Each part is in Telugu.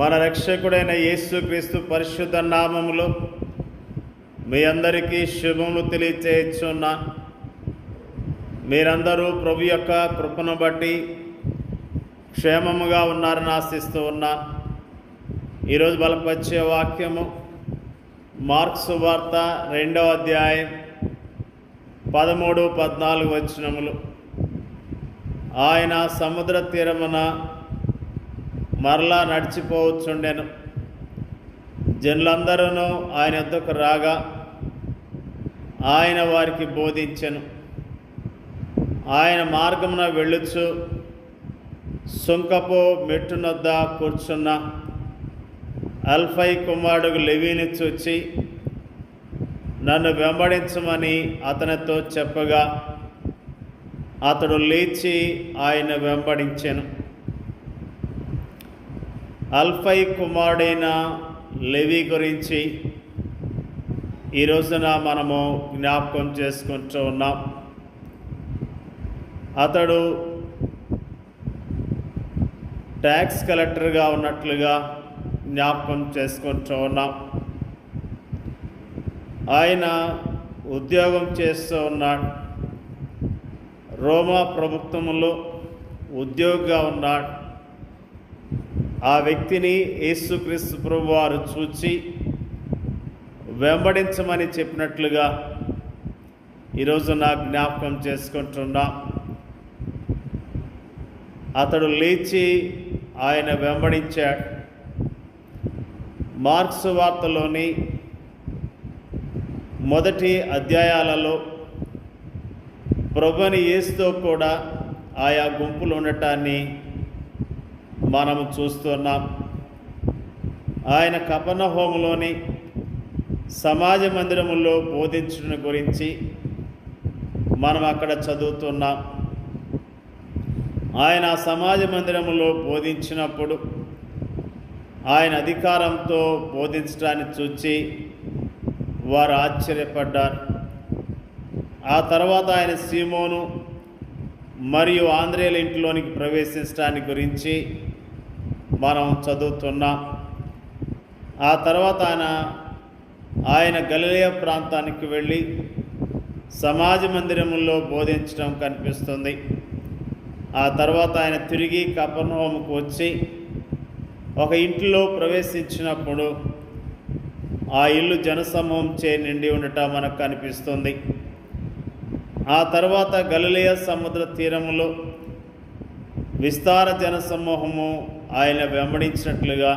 మన రక్షకుడైన యేసుక్రీస్తు పరిశుద్ధ నామములో మీ అందరికీ శుభములు తెలియచేయుచున్నా. మీరందరూ ప్రభు యొక్క కృపను బట్టి క్షేమముగా ఉన్నారని ఆశిస్తూ ఉన్నా. ఈరోజు బలపరిచే వాక్యము మార్కు సువార్త 2వ అధ్యాయం 13-14 వచనములు. ఆయన సముద్ర తీరమున మరలా నడిచిపోవచ్చుండెను. జనులందరూ ఆయన యొద్దకు రాగా ఆయన వారికి బోధించెను. ఆయన మార్గమున వెళ్ళుచు సుంకపు మెట్టునొద్ద కూర్చున్న అల్ఫై కుమారుడు లెవీని చూచి నన్ను వెంబడించమని అతనితో చెప్పగా అతడు లేచి ఆయన వెంబడించెను. అల్ఫై కుమారుడైన లెవీ గురించి ఈ రోజున మనము జ్ఞాపకం చేసుకుంటూ ఉన్నాం. అతడు ట్యాక్స్ కలెక్టర్గా ఉన్నట్లుగా జ్ఞాపకం చేసుకుంటూ ఉన్నాం. ఆయన ఉద్యోగం చేస్తూ ఉన్నాడు. రోమా ప్రభుత్వంలో ఉద్యోగిగా ఉన్నాడు. ఆ వ్యక్తిని యేసుక్రీస్తు ప్రభువారు చూచి వెంబడించమని చెప్పినట్లుగా ఈరోజు నా జ్ఞాపకం చేసుకుంటున్నా. అతడు లేచి ఆయన వెంబడించాడు. మార్కు సువార్తలోని మొదటి అధ్యాయాలలో ప్రభుని యేసుతో కూడా ఆయా గుంపులు ఉండటాన్ని మనము చూస్తున్నాం. ఆయన కపెర్నహూములోని సమాజ మందిరములో బోధించడం గురించి మనం అక్కడ చదువుతున్నాం. ఆయన సమాజ మందిరములో బోధించినప్పుడు ఆయన అధికారంతో బోధించడాన్ని చూచి వారు ఆశ్చర్యపడ్డారు. ఆ తర్వాత ఆయన సీమోను మరియు ఆంద్రేయుల ఇంట్లోనికి ప్రవేశించడాన్ని గురించి మనం చదువుతున్నాం. ఆ తర్వాత ఆయన గలిలయ ప్రాంతానికి వెళ్ళి సమాజ మందిరములో బోధించడం కనిపిస్తుంది. ఆ తర్వాత ఆయన తిరిగి కపెర్నహూముకు వచ్చి ఒక ఇంటిలో ప్రవేశించినప్పుడు ఆ ఇల్లు జనసమూహంచే నిండి ఉండటం మనకు కనిపిస్తుంది. ఆ తర్వాత గలిలయ సముద్ర తీరములో విస్తార జనసమూహము ఆయన వెంబడించినట్లుగా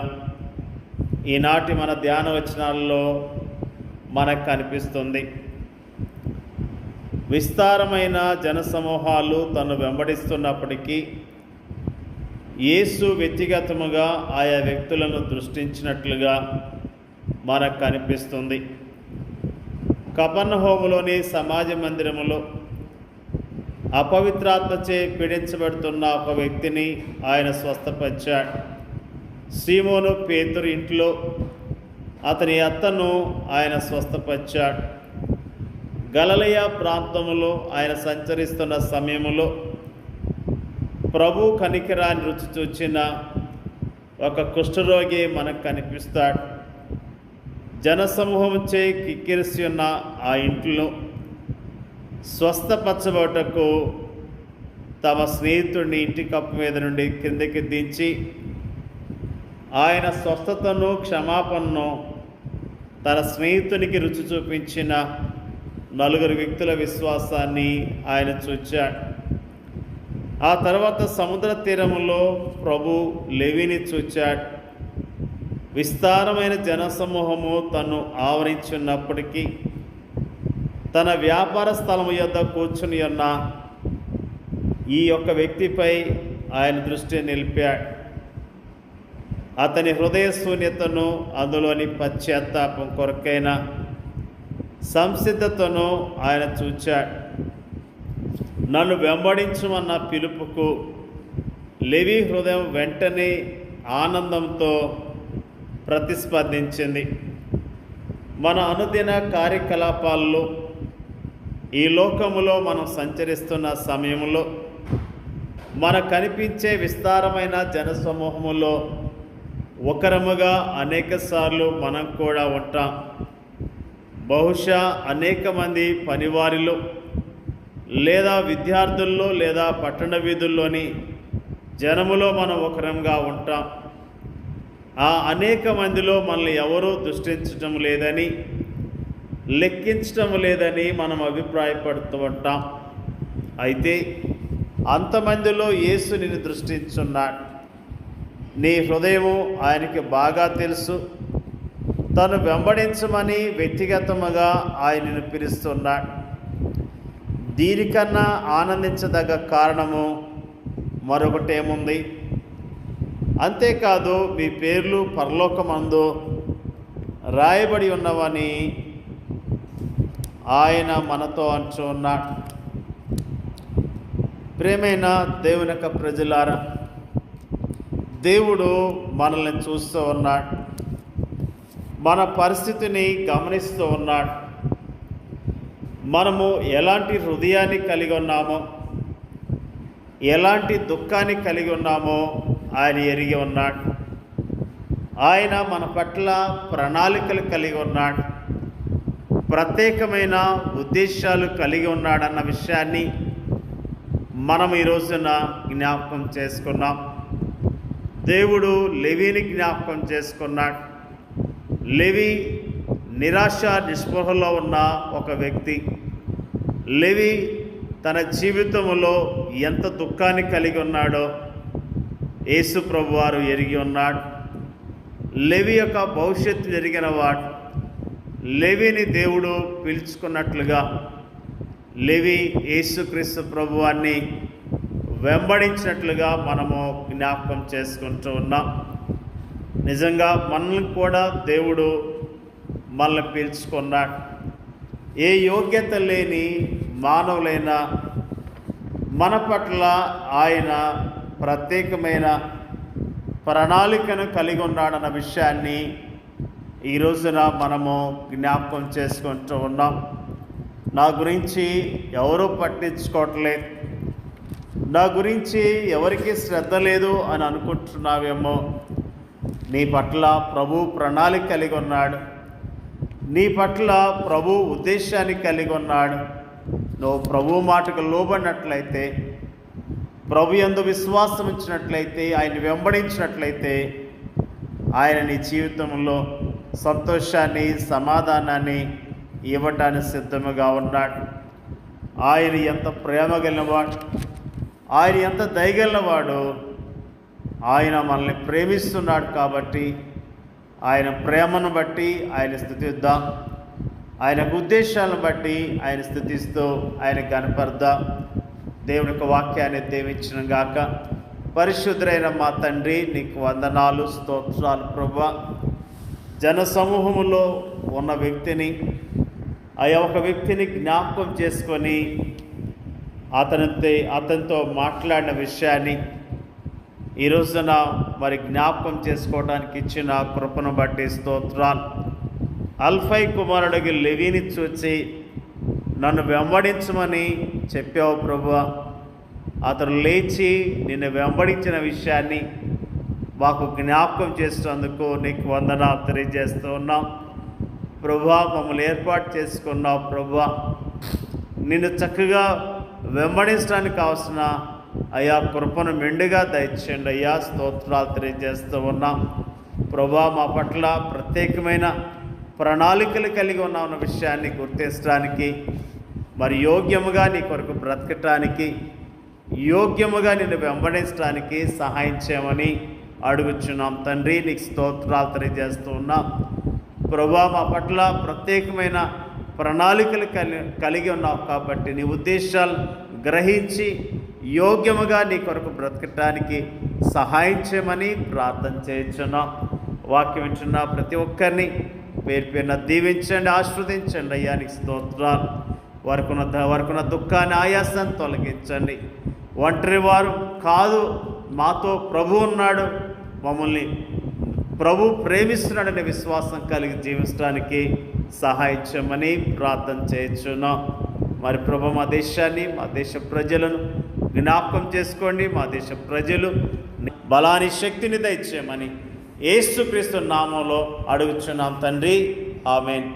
ఈనాటి మన ధ్యాన వచనాల్లో మనకు కనిపిస్తుంది. విస్తారమైన జనసమూహాలు తను వెంబడిస్తున్నప్పటికీ యేసు వ్యక్తిగతముగా ఆయా వ్యక్తులను దృష్టించినట్లుగా మనకు కనిపిస్తుంది. కపెర్నహూములోని సమాజ మందిరములో అపవిత్రాత్మచే పీడించబడుతున్న ఒక వ్యక్తిని ఆయన స్వస్థపరిచాడు. సీమోను పేతురు ఇంట్లో అతని అత్తను ఆయన స్వస్థపరిచాడు. గలిలయ ప్రాంతములో ఆయన సంచరిస్తున్న సమయంలో ప్రభు కనికరాన్ని రుచి చూచిన ఒక కుష్ఠరోగి మనకు కనిపిస్తాడు. జనసమూహంచే కిక్కిరిసి ఉన్న ఆ ఇంట్లో స్వస్థపరచబోటకు తమ స్నేహితుడిని ఇంటి కప్పు మీద నుండి కిందకి దించి ఆయన స్వస్థతను క్షమాపణను తన స్నేహితునికి రుచి చూపించిన 4 వ్యక్తుల విశ్వాసాన్ని ఆయన చూచాడు. ఆ తర్వాత సముద్ర తీరములో ప్రభు లెవీని చూచాడు. విస్తారమైన జనసమూహము తను ఆవరించున్నప్పటికీ తన వ్యాపార స్థలము యొద్ద కూర్చుని ఉన్న ఈ యొక్క వ్యక్తిపై ఆయన దృష్టి నిలిపాడు. అతని హృదయ శూన్యతను, అందులోని పశ్చాత్తాపం కొరకైన సంసిద్ధతను ఆయన చూచాడు. నన్ను వెంబడించమన్న పిలుపుకు లెవీ హృదయం వెంటనే ఆనందంతో ప్రతిస్పందించింది. మన అనుదిన కార్యకలాపాల్లో ఈ లోకములో మనం సంచరిస్తున్న సమయంలో మనకు కనిపించే విస్తారమైన జనసమూహములో ఒకరముగా అనేక సార్లు మనం కూడా ఉంటాం. బహుశా అనేక మంది పనివారిలో లేదా విద్యార్థుల్లో లేదా పట్టణ వీధుల్లోని జనములో మనం ఒకరంగా ఉంటాం. ఆ అనేక మందిలో మనల్ని ఎవరూ దృష్టించటం లేదని, లెక్కించటం లేదని మనం అభిప్రాయపడుతూ ఉంటాం. అయితే అంతమందిలో యేసు నిన్ను దృష్టించున్నాడు. నీ హృదయము ఆయనకి బాగా తెలుసు. తను వెంబడించమని వ్యక్తిగతముగా ఆయనను పిలుస్తున్నాడు. దీనికన్నా ఆనందించదగ్గ కారణము మరొకటేముంది? అంతేకాదు, మీ పేర్లు పరలోకమందు రాయబడి ఉన్నవని ఆయన మనతో అంటూ ఉన్నాడు. ప్రియమైన దేవుని యొక్క ప్రజలారా, దేవుడు మనల్ని చూస్తూ ఉన్నాడు. మన పరిస్థితిని గమనిస్తూ ఉన్నాడు. మనము ఎలాంటి హృదయాన్ని కలిగి ఉన్నామో, ఎలాంటి దుఃఖాన్ని కలిగి ఉన్నామో ఆయన ఎరిగి ఉన్నాడు. ఆయన మన పట్ల ప్రణాళికలు కలిగి ఉన్నాడు. ప్రత్యేకమైన ఉద్దేశాలు కలిగి ఉన్నాడన్న విషయాన్ని మనం ఈ రోజున జ్ఞాపకం చేసుకున్నాం. దేవుడు లెవీని జ్ఞాపకం చేసుకున్నాడు. లెవీ నిరాశ నిస్పృహలో ఉన్న ఒక వ్యక్తి. లెవీ తన జీవితంలో ఎంత దుఃఖాన్ని కలిగి ఉన్నాడో యేసు ప్రభువారు ఎరిగి ఉన్నాడు. లెవీ యొక్క భవిష్యత్తు ఎరిగిన వాడు. లెవీని దేవుడు పిలుచుకున్నట్లుగా లెవీ యేసుక్రీస్తు ప్రభువాన్ని వెంబడించినట్లుగా మనము జ్ఞాపకం చేసుకుంటూ ఉన్నాం. నిజంగా మనల్ని కూడా దేవుడు మనల్ని పిలుచుకున్నాడు. ఏ యోగ్యత లేని మానవులైనా మన పట్ల ఆయన ప్రత్యేకమైన ప్రణాళికను కలిగి ఉన్నాడన్న విషయాన్ని ఈ రోజున మనము జ్ఞాపకం చేసుకుంటూ ఉన్నాం. నా గురించి ఎవరూ పట్టించుకోవట్లేదు, నా గురించి ఎవరికి శ్రద్ధ లేదు అని అనుకుంటున్నావేమో. నీ పట్ల ప్రభు ప్రణాళిక కలిగి ఉన్నాడు. నీ పట్ల ప్రభు ఉద్దేశాన్ని కలిగి ఉన్నాడు. నువ్వు ప్రభు మాటకు లోబడినట్లయితే, ప్రభు యందు విశ్వాసం ఇచ్చినట్లయితే, ఆయన వెంబడించినట్లయితే ఆయన నీ జీవితంలో సంతోషాన్ని, సమాధానాన్ని ఇవ్వటానికి సిద్ధముగా ఉన్నాడు. ఆయన ఎంత ప్రేమ కలిగినవాడు, ఆయన ఎంత దయగలిగినవాడు. ఆయన మనల్ని ప్రేమిస్తున్నాడు కాబట్టి ఆయన ప్రేమను బట్టి ఆయన స్తుతిద్దాం. ఆయన ఉద్దేశాలను బట్టి ఆయన స్తుతిస్తూ ఆయన కనపడదాం. దేవుని యొక్క వాక్యాన్ని దీవించును గాక. పరిశుద్ధుడైన మా తండ్రి, నీకు వందనాలు, స్తోత్రాలు ప్రభువా. జన సమూహములో ఉన్న వ్యక్తిని, ఒక వ్యక్తిని జ్ఞాపకం చేసుకొని అతనితో మాట్లాడిన విషయాన్ని ఈ రోజున మరి జ్ఞాపకం చేసుకోవడానికి ఇచ్చిన కృపను బట్టి స్తోత్రాలు. అల్ఫై కుమారుడికి లెవీని చూచి నన్ను వెంబడించమని చెప్పావు ప్రభువా. అతను లేచి నిన్ను వెంబడించిన విషయాన్ని మాకు జ్ఞాపకం చేసినందుకు నీకు వందనాలు తెలియజేస్తూ ఉన్నాం ప్రభువా. మమ్మల్ని ఏర్పాటు చేసుకున్నావు ప్రభువా. నిన్ను చక్కగా వెంబడించడానికి కావాల్సిన అయ్యా కృపను మెండుగా దయచేయండి అయ్యా. స్తోత్రాలు తెలియజేస్తూ ఉన్నాం ప్రభువా. మా పట్ల ప్రత్యేకమైన ప్రణాళికలు కలిగి ఉన్న విషయాన్ని గుర్తించడానికి, మరి యోగ్యముగా నీ కొరకు బ్రతకటానికి, యోగ్యముగా నిన్ను వెంబడించడానికి సహాయం చేయమని అడుగుచున్నాం తండ్రి. నీకు స్తోత్రాలు తెలియజేస్తూ ఉన్నాం ప్రభువా. మా పట్ల ప్రత్యేకమైన ప్రణాళికలు కలిగి ఉన్నావు కాబట్టి నీ ఉద్దేశాలు గ్రహించి యోగ్యముగా నీ కొరకు బ్రతకటానికి సహాయం చేయమని ప్రార్థన చేయించున్నాం. వాక్యం వింటున్న ప్రతి ఒక్కరిని పేరు పేరున దీవించండి, ఆశీర్వదించండి అయ్యా. నీకు స్తోత్రాలు. వారికున్న దుఃఖాన్ని, ఆయాసాన్ని తొలగించండి. ఒంటరి వారు కాదు, మాతో ప్రభు ఉన్నాడు, మమ్మల్ని ప్రభు ప్రేమిస్తున్నాడనే విశ్వాసం కలిగి జీవించడానికి సహాయం చేయమని ప్రార్థన చేయించున్నాం. మరి ప్రభు మా దేశాన్ని, మా దేశ ప్రజలను జ్ఞాపకం చేసుకోండి. మా దేశ ప్రజలు బలాన్ని, శక్తిని దయచేయమని యేసుక్రీస్తు నామంలో అడుగుచున్నాం తండ్రి. ఆమేన్.